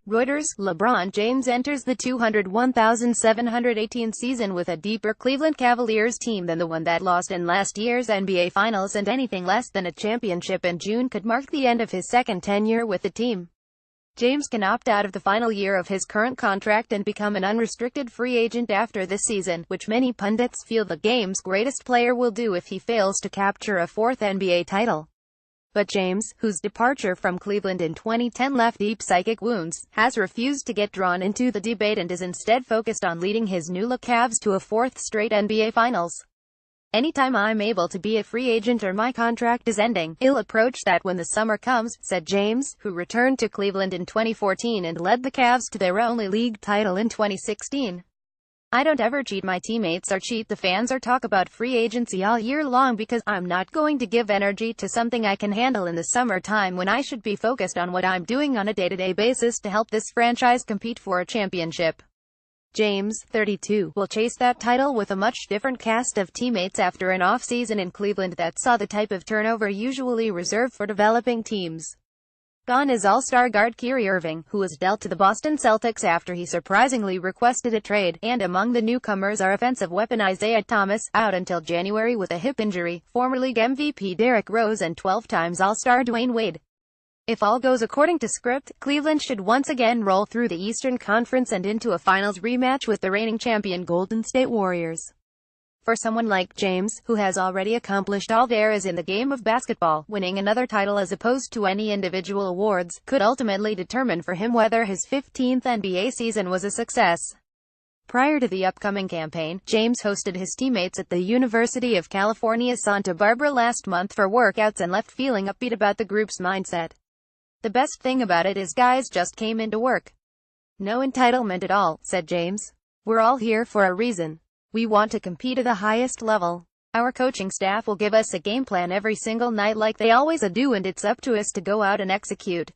Reuters, LeBron James enters the 201,718 season with a deeper Cleveland Cavaliers team than the one that lost in last year's NBA Finals, and anything less than a championship in June could mark the end of his second tenure with the team. James can opt out of the final year of his current contract and become an unrestricted free agent after this season, which many pundits feel the game's greatest player will do if he fails to capture a fourth NBA title. But James, whose departure from Cleveland in 2010 left deep psychic wounds, has refused to get drawn into the debate and is instead focused on leading his new-look Cavs to a fourth straight NBA Finals. "Anytime I'm able to be a free agent or my contract is ending, I'll approach that when the summer comes," said James, who returned to Cleveland in 2014 and led the Cavs to their only league title in 2016. "I don't ever cheat my teammates or cheat the fans or talk about free agency all year long because I'm not going to give energy to something I can handle in the summertime when I should be focused on what I'm doing on a day-to-day basis to help this franchise compete for a championship." James, 32, will chase that title with a much different cast of teammates after an off-season in Cleveland that saw the type of turnover usually reserved for developing teams. Gone is all-star guard Kyrie Irving, who was dealt to the Boston Celtics after he surprisingly requested a trade, and among the newcomers are offensive weapon Isaiah Thomas, out until January with a hip injury, former league MVP Derrick Rose and 12-time All-Star Dwayne Wade. If all goes according to script, Cleveland should once again roll through the Eastern Conference and into a finals rematch with the reigning champion Golden State Warriors. For someone like James, who has already accomplished all there is in the game of basketball, winning another title as opposed to any individual awards, could ultimately determine for him whether his 15th NBA season was a success. Prior to the upcoming campaign, James hosted his teammates at the University of California, Santa Barbara last month for workouts and left feeling upbeat about the group's mindset. "The best thing about it is guys just came into work. No entitlement at all," said James. "We're all here for a reason. We want to compete at the highest level. Our coaching staff will give us a game plan every single night like they always do, and it's up to us to go out and execute."